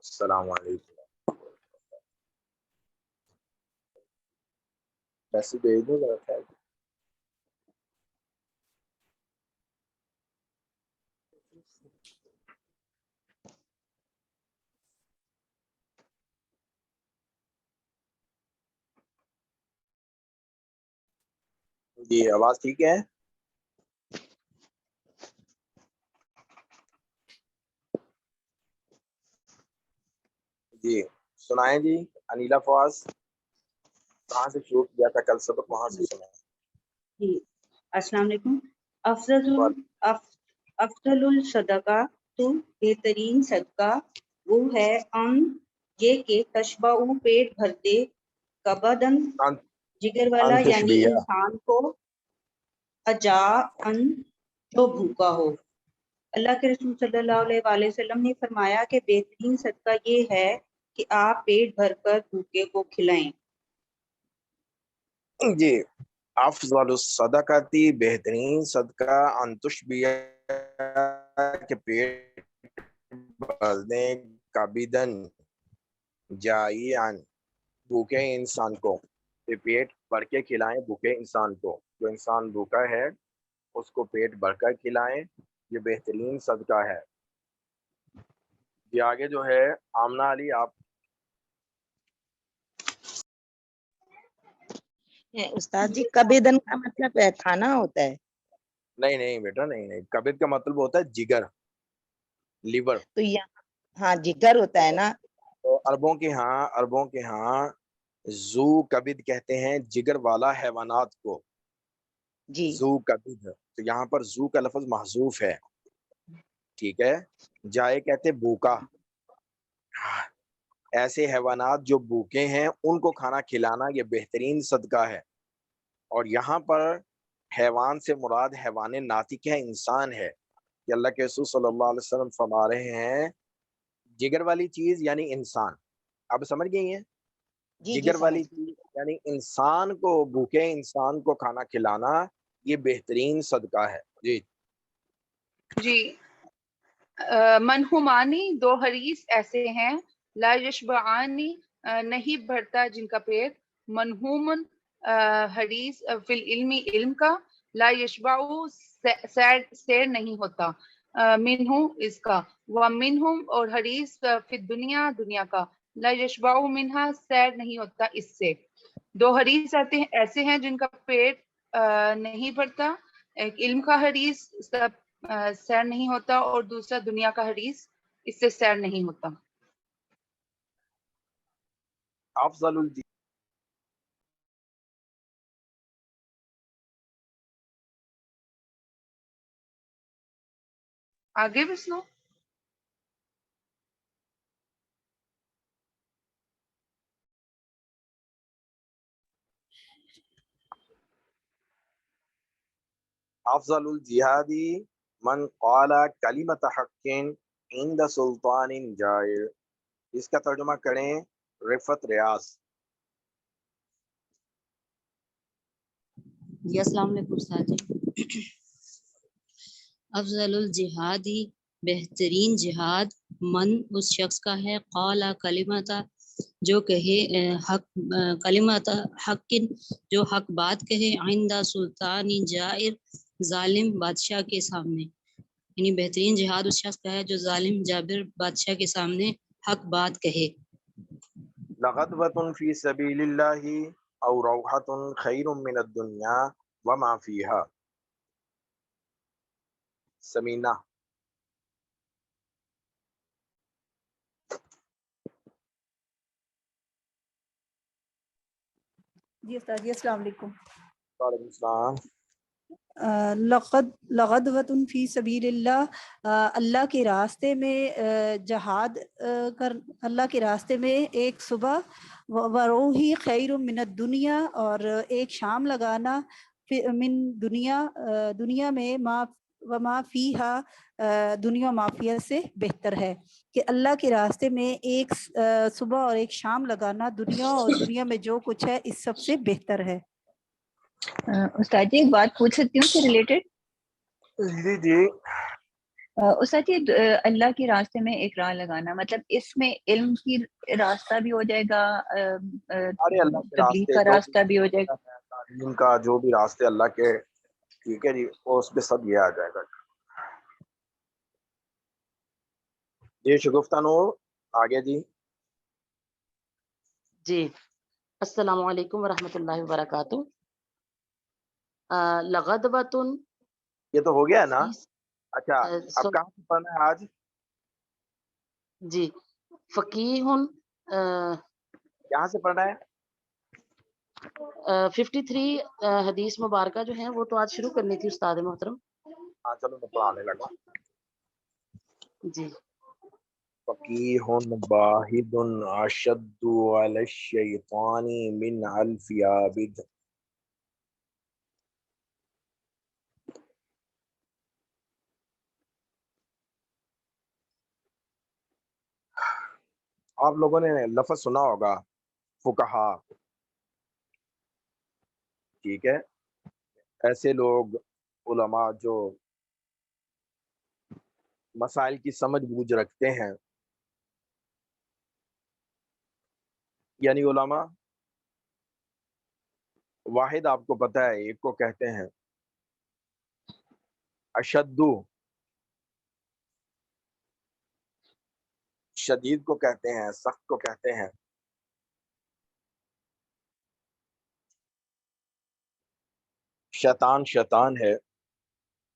السلام علیکم. پیسے بھیج دو ذرا خیر. جی آواز ٹھیک ہے؟ جی سنائیں جی. انیلا فواز کہاں سے شروع کیا تھا کل سبق، وہاں سے سنائیں. جی السلام علیکم. افضل الصدقہ تو بہترین صدقہ وہ ہے یہ کہ تشبع پیٹ بھر دے، کبدن جگر والا یعنی انسان کو، اجا جو بھوکا ہو. اللہ کے رسول صلی اللہ علیہ وآلہ وسلم نے فرمایا کہ بہترین صدقہ یہ ہے کہ آپ پیٹ بھر کر بھوکے کو کھلائیں. جی افضل الصدقاتی بہترین صدقہ ان تشبیہ کے پیٹ بھر دیں، کبدن جائعن بھوکے انسان کو، پیٹ بھر کے کھلائیں بھوکے انسان کو. جو انسان بھوکا ہے اس کو پیٹ بھر کر کھلائیں، یہ بہترین صدقہ ہے. یہ آگے جو ہے آمنہ علی آپ. استاد جی کبدن کا مطلب ہے کھانا ہوتا ہے؟ نہیں بیٹا نہیں. کبد کا مطلب ہوتا ہے جگر، لیور. تو یہاں ہاں جگر ہوتا ہے نا. تو عربوں کے ہاں زو کبد کہتے ہیں جگر والا حیوانات کو. جی زو کبد، تو یہاں پر زو کا لفظ محذوف ہے. ٹھیک ہے. جائے کہتے بھوکا. ایسے حیوانات جو بھوکے ہیں ان کو کھانا کھلانا یہ بہترین صدقہ ہے. اور یہاں پر حیوان سے مراد حیوان ناطق ہے، انسان ہے. کہ اللہ کے رسول صلی اللہ علیہ وسلم فرما رہے ہیں جگر والی چیز یعنی انسان. اب سمجھ گئی ہیں؟ جگر والی چیز یعنی انسان کو، بھوکے انسان کو کھانا کھلانا یہ بہترین صدقہ ہے. جی منہمانی دو حریص ایسے ہیں، لا یشبعانی نہیں بھرتا جن کا پیٹ، منہومن حریص فی العلم علم کا، لا یشبع سیر نہیں ہوتا منہ اس کا، ومنہم اور حریص فی الدنیا دنیا کا، لا یشبع منہا سیر نہیں ہوتا اس سے. دو حریص ایسے ہیں جن کا پیٹ نہیں بھرتا، ایک علم کا حریص سیر نہیں ہوتا اور دوسرا دنیا کا حریص اس سے سیر نہیں ہوتا. افضل آگے بھی سنو. افضل الجہادی من قال کلمت حق عند سلطان جائر. اس کا ترجمہ کریں رفت ریاض. جی السلام علیکم استاد جی. افضل الجہادی بہترین جہاد من اس شخص کا ہے، قال کلمت جو کہے حق، کلمت حق جو حق بات کہے، عند سلطان جائر ظالم بادشاہ کے سامنے. یعنی بہترین جہاد اس شخص کا ہے جو ظالم جابر بادشاہ کے سامنے حق بات کہے. لغدوۃ فی سبیل اللہ او روحۃ خیر من الدنیا وما فیہا. سمینہ. جی استاد جی السلام علیکم. وعلیکم السلام. لغدوۃ فی سبیل اللہ، اللہ کے راستے میں جہاد کر، اللہ کے راستے میں ایک صبح، وروحی خیر من الدنیا اور ایک شام لگانا، من دنیا دنیا میں ما وما فیہا دنیا مافیا سے بہتر ہے. کہ اللہ کے راستے میں ایک صبح اور ایک شام لگانا دنیا اور دنیا میں جو کچھ ہے اس سب سے بہتر ہے. استاد جی ایک بات پوچھ سکتی ہوں سے ریلیٹڈ؟ جی استاد جی اللہ کے راستے میں ایک راہ لگانا مطلب اس میں علم کی راستہ بھی ہو جائے گا، ارے اللہ کے تبلیغ راستے کا جو راستہ بھی ہو جائے گا؟ تعلیم کا جو بھی راستے اللہ کے، ٹھیک ہے جی، وہ اس پہ سب یہ آ جائے گا. جی شگفتہ نور آگے جی. جی السلام علیکم ورحمۃ اللہ وبرکاتہ. لغدوۃ یہ تو ہو گیا نا. اچھا اب کہاں سے پڑھنا ہے آج؟ جی فقیہ کہاں سے پڑھنا ہے؟ 53 حدیث مبارکہ جو ہیں وہ تو آج شروع کرنی تھی استاد محترم. ہاں چلو میں پڑھانے لگا. جی فقیہ واحد اشد علی الشیطان من الف عابد. آپ لوگوں نے لفظ سنا ہوگا فقہا، ٹھیک ہے، ایسے لوگ علماء جو مسائل کی سمجھ بوجھ رکھتے ہیں. یعنی علماء واحد آپ کو پتہ ہے ایک کو کہتے ہیں، اشدو شدید کو کہتے ہیں، سخت کو کہتے ہیں. شیطان شیطان ہے،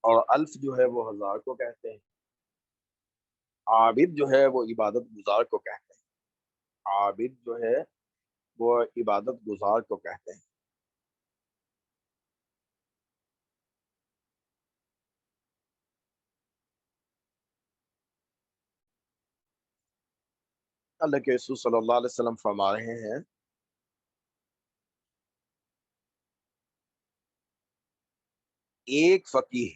اور الف جو ہے وہ ہزار کو کہتے ہیں. عابد جو ہے وہ عبادت گزار کو کہتے ہیں. عابد جو ہے وہ عبادت گزار کو کہتے ہیں. اللہ کے رسول صلی اللہ علیہ وسلم فرما رہے ہیں ایک فقیہ،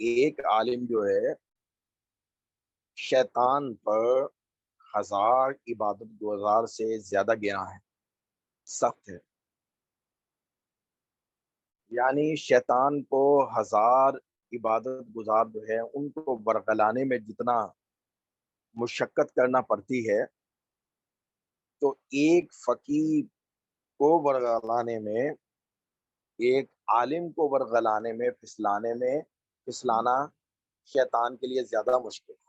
ایک عالم جو ہے شیطان پر 1000 عبادت گزار سے زیادہ گنا ہے، سخت ہے. یعنی شیطان کو 1000 عبادت گزار جو ہے ان کو ورغلانے میں جتنا مشقت کرنا پڑتی ہے، تو ایک فقیہ کو ورغلانے میں، ایک عالم کو ورغلانے میں، پھسلانا شیطان کے لیے زیادہ مشکل ہے.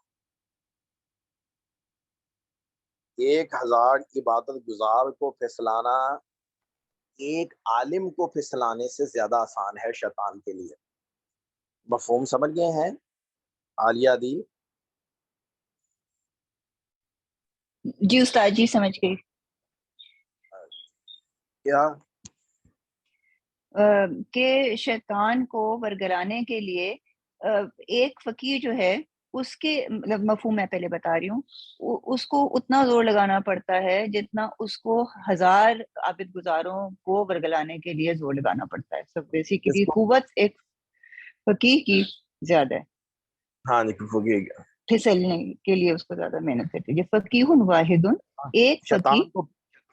1000 عبادت گزار کو پھسلانا ایک عالم کو پھسلانے سے زیادہ آسان ہے شیطان کے لیے. مفہوم سمجھ گئے ہیں عالیہ دی؟ جی استاد جی سمجھ گئی. کیا کہ شیطان کو ورگلانے کے لیے ایک فقیر جو ہے اس کے مطلب مفہوم میں پہلے بتا رہی ہوں، اس کو اتنا زور لگانا پڑتا ہے جتنا اس کو 1000 عابد گزاروں کو ورگلانے کے لیے زور لگانا پڑتا ہے. سب بیسیکلی قوت ایک فقیر کی زیادہ ہے. ہاں جی فقیر پھسلنے کے لیے اس کو زیادہ محنت کرتی ہے. فقیہ واحد ایک فقیر،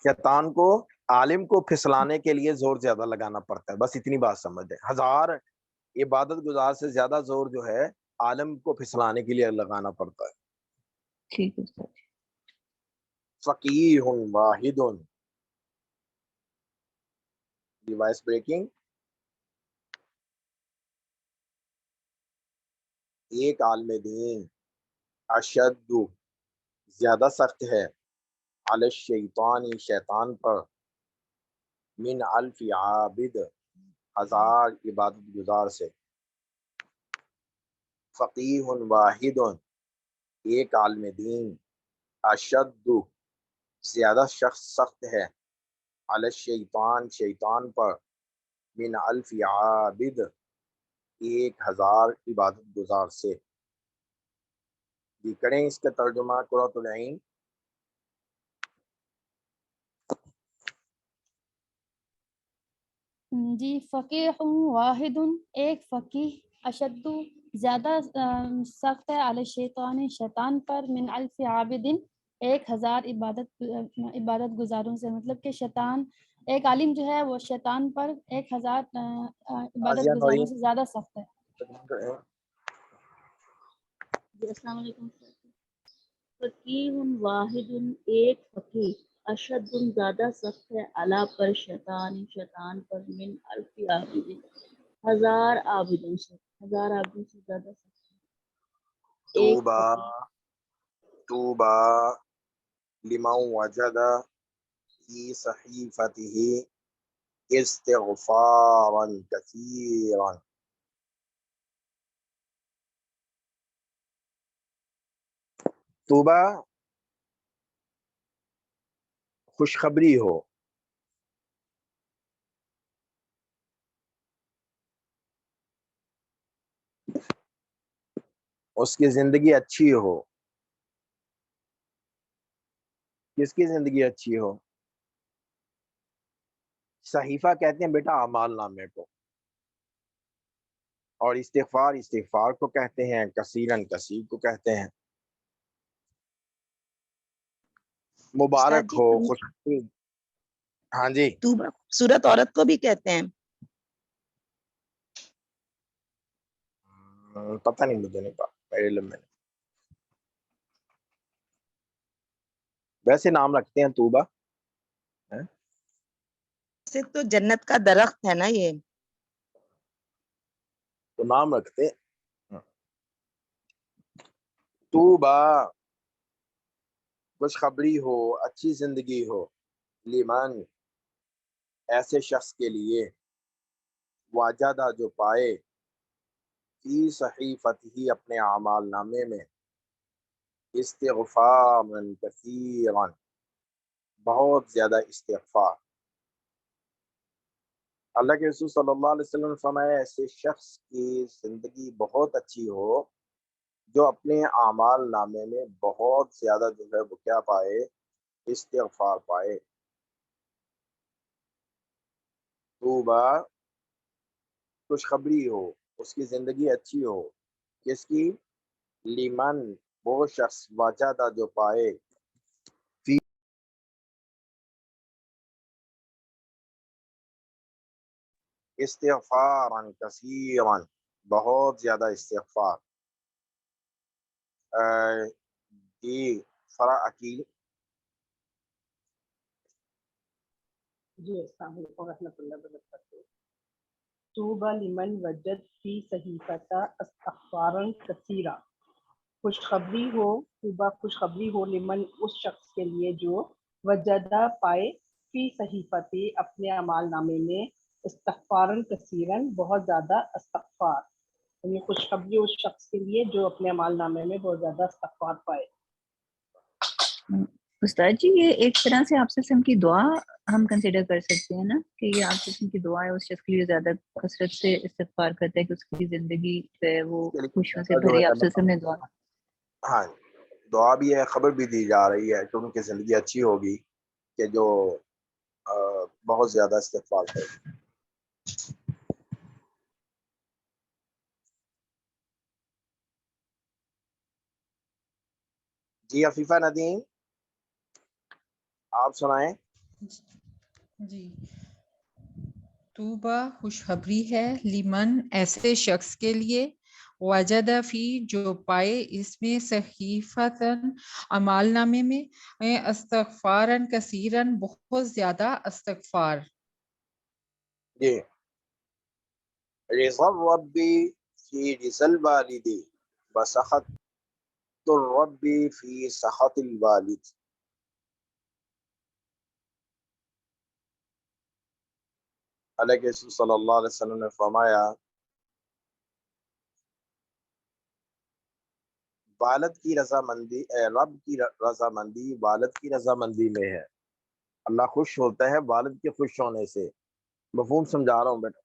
شیطان کو عالم کو پھسلانے کے لیے زور زیادہ لگانا پڑتا ہے. بس اتنی بات سمجھ ہے. 1000 عبادت گزار سے زیادہ زور جو ہے عالم کو پھسلانے کے لیے لگانا پڑتا ہے. ٹھیک ہے. فقیہ واحد، ڈیوائس بریکنگ، ایک عالم دین، اشد زیادہ سخت ہے، علی الشیطان شیطان پر، من الف عابد 1000 عبادت گزار سے. فقیہ واحد ایک عالم دین، اشد زیادہ شخص سخت ہے، علی الشیطان شیطان پر، من الف عابد 1000 عبادت گزار سے. یہ کریں اس کا ترجمہ قرۃ العین. جی فقیہ واحد ایک فقیہ، اشد زیادہ سخت ہے، علی الشیطان شیطان پر، من الف عابد 1000 عبادت گزاروں سے. مطلب کہ شیطان ایک عالم جو ہے وہ شیطان پر 1000 عبادت گزاروں سے زیادہ سخت ہے. السلام علیکم. فقیہ واحد ایک فقیہ اشد زیادہ سخت ہے علا پر شیطان پر من الف عابد ہزار عابدوں سے زیادہ سخت ہے. ایک طوبا فقیہ طوبا لمن وجد في صحيفته استغفارا كثيرا. طوبا خوشخبری ہو، اس کی زندگی اچھی ہو. کس کی زندگی اچھی ہو؟ صحیفہ کہتے ہیں بیٹا اعمال نامے کو، اور استغفار کو کہتے ہیں، کثیرن کثیر کو کہتے ہیں. مبارک استاد جی ہو، خوشخبری. ہاں جی، طوبہ خوبصورت عورت کو بھی کہتے ہیں. پتہ نہیں، مجھے نہیں پتا، میرے علم میں نہیں. ویسے نام رکھتے ہیں طوبہ. سے تو جنت کا درخت ہے نا یہ. تو نام رکھتے ہیں. طوبہ خوشخبری ہو، اچھی زندگی ہو، لیمان ایسے شخص کے لیے، واجدہ جو پائے، فی صحیفتہ اپنے اعمال نامے میں، استغفارا کثیرا بہت زیادہ استغفار. اللہ کے رسول صلی اللہ علیہ وسلم نے فرمایا ایسے شخص کی زندگی بہت اچھی ہو جو اپنے اعمال نامے میں بہت زیادہ جو ہے وہ کیا پائے؟ استغفار پائے. طوبہ خوشخبری ہو، اس کی زندگی اچھی ہو. کس کی؟ لیمن وہ شخص واجدہ جو پائے، فی استغفارا کثیرا بہت زیادہ استغفار. جی فرا عقیل. جی السلام علیکم ورحمۃ اللہ وبرکاتہ. طوبی لمن وجد فی صحیفۃ استغفارا کثیرا. خوشخبری ہو، طوبہ خوشخبری ہو لمن اس شخص کے لیے جو وجدہ پائے فی صحیفۃ اپنے اعمال نامے میں استغفارا کثیرا بہت زیادہ استغفار. یعنی خوشخبری اس شخص کے لیے جو اپنے اعمال نامے میں بہت زیادہ استغفار پائے. استاد جی یہ ایک طرح سے آپ سے کی دعا ہم کنسیڈر کر سکتے ہیں نا کہ یہ آپ سے کی دعا ہے اس شخص کے لیے زیادہ کثرت سے استغفار کرتا ہے کہ اس کی زندگی جو ہے وہ خوشیوں سے جو بھری. ہے آپ سے میں دعا ہاں دعا بھی ہے، خبر بھی دی جا رہی ہے کہ ان کی زندگی اچھی ہوگی کہ جو بہت زیادہ استغفار کرے. جی عفیفہ ندیم آپ سنائیں. جی طوبہ خوشخبری ہے لیمن ایسے شخص کے لیے وجدہ فی جو پائے اس میں صحیفتاً اعمال نامے میں استغفاراً کثیراً بہت زیادہ استغفار. جی رضا الرب فی رضا الوالد وسخط الرب فی سخط الوالد. اللہ کے رسول صلی اللہ علیہ وسلم نے فرمایا والد کی رضامندی رب کی رضامندی والد کی رضامندی میں ہے. اللہ خوش ہوتا ہے والد کے خوش ہونے سے. مفہوم سمجھا رہا ہوں بیٹا.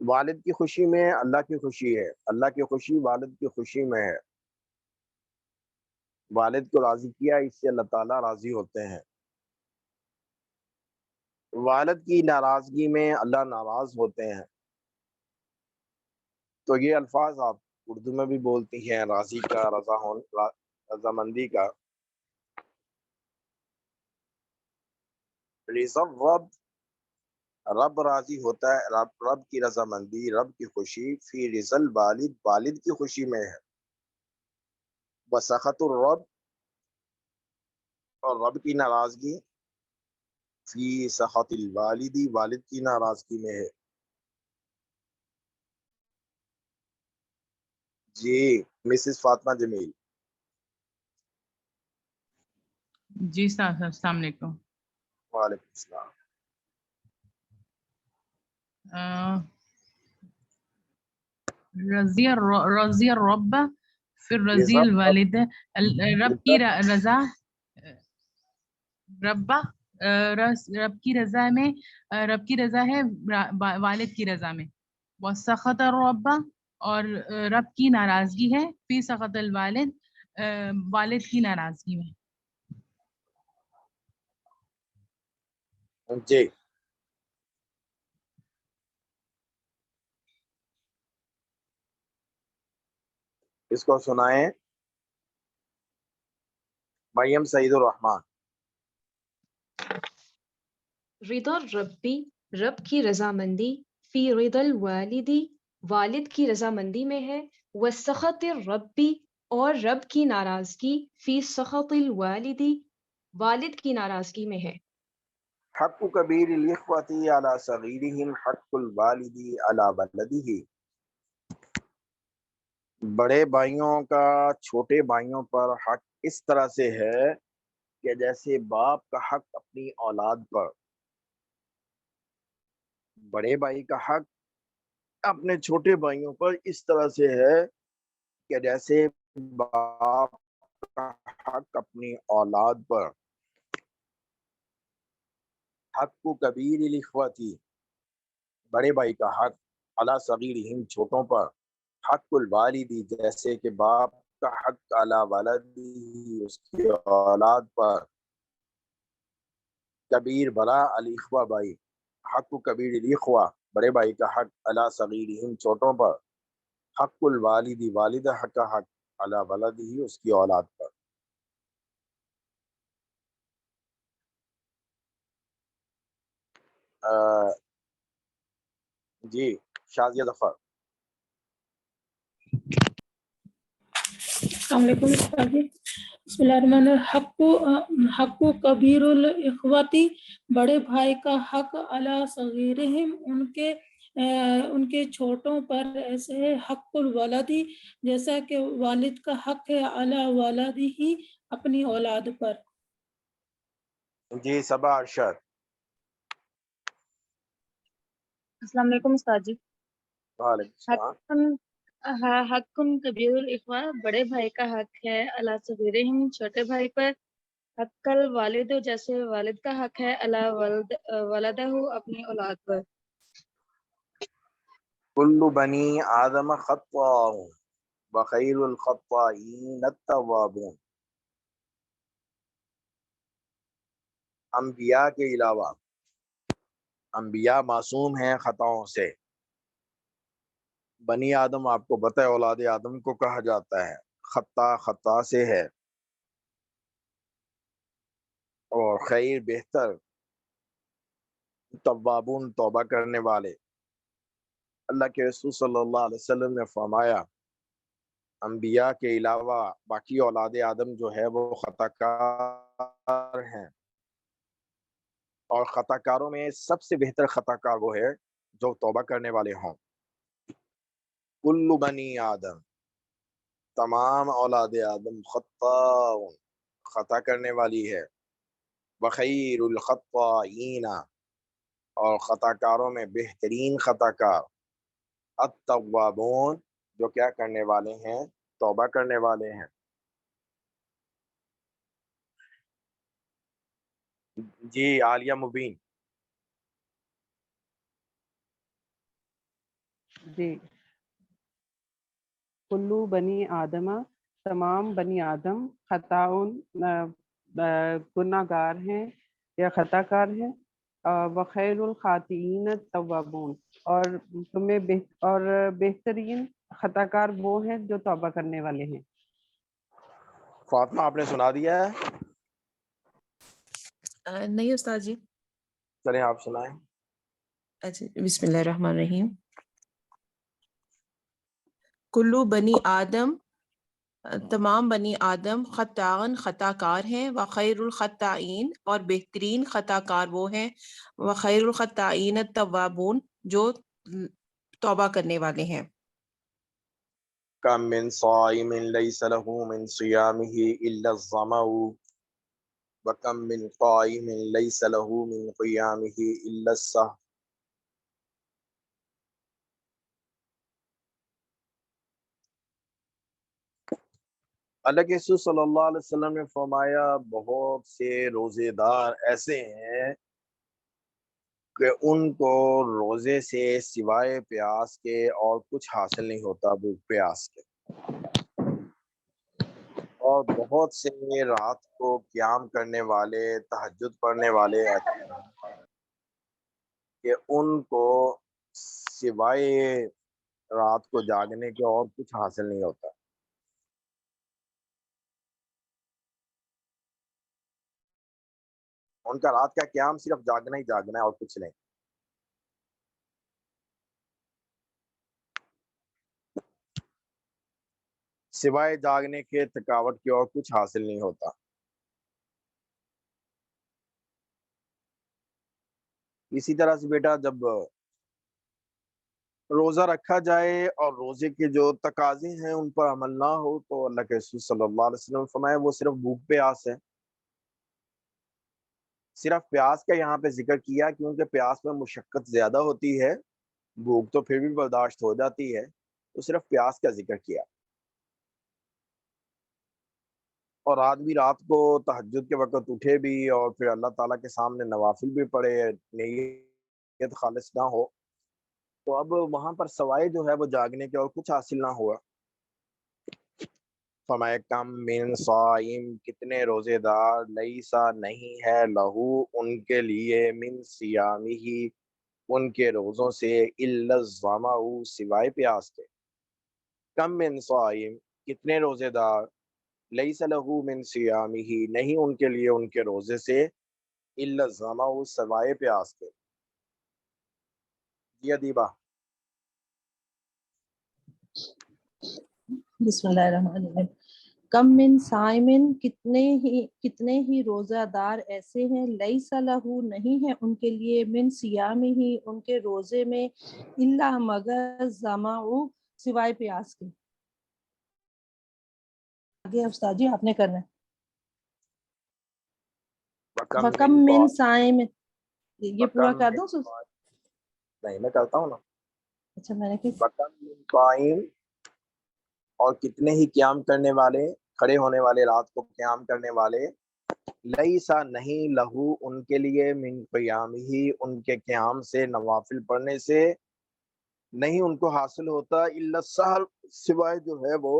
والد کی خوشی میں اللہ کی خوشی ہے، اللہ کی خوشی والد کی خوشی میں ہے. والد کو راضی کیا اس سے اللہ تعالیٰ راضی ہوتے ہیں. والد کی ناراضگی میں اللہ ناراض ہوتے ہیں. تو یہ الفاظ آپ اردو میں بھی بولتی ہیں، راضی کا، رضامندی کا. رضا الرب رب راضی ہوتا ہے، رب کی رضامندی، رب کی خوشی، فی رضا الوالد، والد کی خوشی میں ہے، وسخط الرب، اور رب کی ناراضگی، فی سخط الوالدی، والد کی ناراضگی میں ہے۔ جی مسز فاطمہ جمیل۔ جی السلام علیکم۔ وعلیکم السلام۔ رضی الرب، پھر رضی الوالد، رب کی رضا، رب کی رضا میں، رب کی رضا ہے والد کی رضا میں، وسخط الرب، اور رب کی ناراضگی ہے، فی سخط الوالد، والد کی ناراضگی میں۔ جی اس کو سنائیں مریم سعید الرحمان۔ رضا ربی، رب کی رضامندی، فی رضا الوالدی، والد کی رضامندی میں ہے، وسخط الربی، اور رب کی ناراضگی، فی سخط الوالدی، والد کی ناراضگی میں ہے۔ حق کبیر الاخوتی علی صغیرہم حق الوالدی علی ولدہ، بڑے بھائیوں کا چھوٹے بھائیوں پر حق اس طرح سے ہے کہ جیسے باپ کا حق اپنی اولاد پر، بڑے بھائی کا حق اپنے چھوٹے بھائیوں پر اس طرح سے ہے کہ جیسے باپ کا حق اپنی اولاد پر۔ حق کبیر الاخوتی، بڑے بھائی کا حق، علی صغیرہم چھوٹوں پر، حق الوالدی جیسے کہ باپ کا حق علی ولدی اس کی اولاد پر، کبیر بڑا، الاخوہ بھائی، حق کبیر الاخوہ بڑے بھائی کا حق، علی صغیرہم چھوٹوں پر، حق الوالدی والد حق کا حق، علی ولدی اس کی اولاد پر۔ جی شازیہ ظفر۔ السلام علیکم استاد جی۔ بسم اللہ الرحمن الرحیم۔ حق کبیر الاخوتی، بڑے بھائی کا حق علی صغیرہم ان کے چھوٹوں پر ایسے ہے، حق الولدی جیسا کہ والد کا حق ہے، علی ولدی ہی اپنی اولاد پر۔ جی صبا ارشد۔ السلام علیکم استاد جی۔ وعلیکم السلام۔ حق کبیر الاخوہ، بڑے بھائی کا حق ہے، علی صغیرہم چھوٹے بھائی پر، حق الوالد جیسے والد کا حق ہے، علی ولدہ اپنی اولاد پر۔ کل بنی آدم خطاء وخیر الخطائین التوابون، انبیاء کے علاوہ انبیاء معصوم ہیں خطاؤں سے۔ بنی آدم آپ کو پتہ ہے اولاد آدم کو کہا جاتا ہے، خطا سے ہے، اور خیر بہتر، توابون توبہ کرنے والے۔ اللہ کے رسول صلی اللہ علیہ وسلم نے فرمایا انبیاء کے علاوہ باقی اولاد آدم جو ہے وہ خطا کار ہیں، اور خطا کاروں میں سب سے بہتر خطا کار وہ ہے جو توبہ کرنے والے ہوں۔ کل بنی آدم، تمام اولاد آدم، خطاء خطا کرنے والی ہے، وخیر الخطائین اور خطا کاروں میں بہترین خطا کار، التوابون جو کیا کرنے والے ہیں، توبہ کرنے والے ہیں۔ جی عالیہ مبین۔ جی کلو بنی آدم، تمام بنی آدم، خطاؤن گناہ گار ہیں یا خطا کار ہیں، وخیر الخاطئین التوابون اور بہترین خطا کار وہ ہیں جو توبہ کرنے والے ہیں۔ فاطمہ آپ نے سنا دیا ہے؟ نہیں استاد جی۔ چلیں آپ سنائیں۔ بسم اللہ الرحمن الرحیم. کلو بنی آدم، تمام بنی آدم، خطاً خطا کار ہیں، وخیر الخطائین اور بہترین خطا کار وہ ہیں، وخیر الخطائین التوابون جو توبہ کرنے والے ہیں. کم من صائم لیس له من صیامه الا الظمأ وکم من قائم لیس له من قیامه الا السہر. اللہ کے رسول صلی اللہ علیہ وسلم نے فرمایا بہت سے روزے دار ایسے ہیں کہ ان کو روزے سے سوائے پیاس کے اور کچھ حاصل نہیں ہوتا، بھوک پیاس کے. اور بہت سے رات کو قیام کرنے والے، تہجد پڑھنے والے ایسے ہیں کہ ان کو سوائے رات کو جاگنے کے اور کچھ حاصل نہیں ہوتا. ان کا رات کا قیام صرف جاگنا ہی جاگنا ہے اور کچھ نہیں. سوائے جاگنے کے، تھکاوٹ کے اور کچھ حاصل نہیں ہوتا. اسی طرح سے بیٹا جب روزہ رکھا جائے اور روزے کے جو تقاضے ہیں ان پر عمل نہ ہو تو اللہ کے رسول صلی اللہ علیہ وسلم فرمائے وہ صرف بھوک پیاس ہے. صرف پیاس کا یہاں پہ ذکر کیا کیونکہ پیاس میں مشقت زیادہ ہوتی ہے، بھوک تو پھر بھی برداشت ہو جاتی ہے، تو صرف پیاس کا ذکر کیا. اور آدمی رات کو تہجد کے وقت اٹھے بھی اور پھر اللہ تعالیٰ کے سامنے نوافل بھی پڑھے، نیت خالص نہ ہو تو اب وہاں پر سوائے جو ہے وہ جاگنے کے اور کچھ حاصل نہ ہوا. فرمایا کم من صائم، کتنے روزے دار، لیسا نہیں ہے، لہو ان کے لیے، من صیامہ ان کے روزوں سے، الا الظمأ سوائے پیاس کے. کم من صائم، کتنے روزے دار، لیس لہو من صیامہ نہیں ان کے لیے ان کے روزے سے، الا الظمأ سوائے پیاس کے. جی ادیبہ. بسم اللہ الرحمن الرحیم. کم من صائمن، کتنے ہی روزہ دار ایسے ہیں، لیس لہو نہیں ہے ان کے لیے، من صیامہ ان کے روزے میں، الا مگر ظمأ سوائے پیاس کے. آگے استاد جی آپ نے کرنا ہے. وکم من صائم، یہ پورا کر دوں؟ نہیں میں کرتا ہوں نا. اچھا میں نے کہ وکم من قائم، اور کتنے ہی قیام کرنے والے، کھڑے ہونے والے، رات کو قیام کرنے والے، لیسا نہیں لہو ان کے لیے، من قیام ہی ان کے قیام سے، نوافل پڑھنے سے نہیں ان کو حاصل ہوتا، الا السحر سوائے جو ہے وہ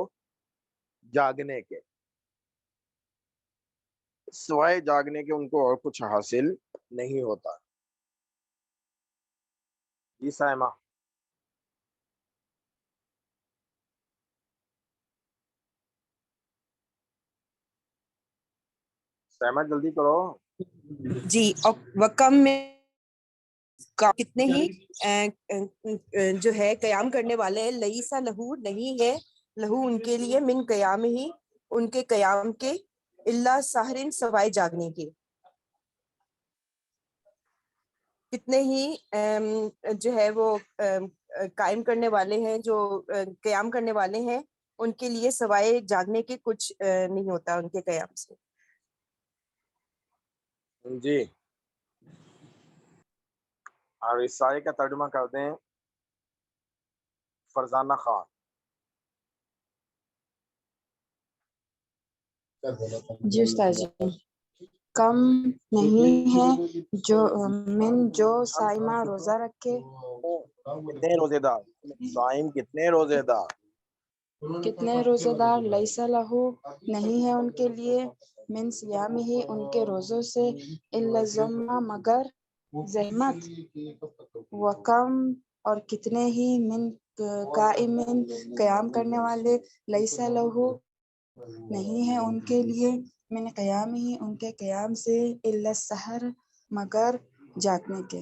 جاگنے کے. سوائے جاگنے کے ان کو اور کچھ حاصل نہیں ہوتا. جی سائمہ. سائمہ جلدی کرو. جی. وکم میں کتنے ہی جو ہے قیام کرنے والے ہیں، لیسا لہو نہیں ہے، لہو ان کے لیے، من قیام ہی ان کے قیام کے، الا سحرن سوائے جاگنے کے. کتنے ہی جو ہے وہ قائم کرنے والے ہیں، جو قیام کرنے والے ہیں ان کے لیے سوائے جاگنے کے کچھ نہیں ہوتا ان کے قیام سے. جی. اور اس سارے کا ترجمہ کر دیں فرزانہ خان. جی استاد جی. کم نہیں ہے جو من جو صائمہ روزہ رکھے. کتنے روزے دار، صائم کتنے روزے دار، کتنے روزے دار، لیسا لہو نہیں ہے ان کے لیے، من صیامہ ان کے روزوں سے، الا الظمأ مگر زحمت، وکم اور کتنے ہی، من قائم قیام کرنے والے، لیسا لہو نہیں ہے ان کے لیے، من قیام ہی ان کے قیام سے، الا السحر مگر جاگنے کے.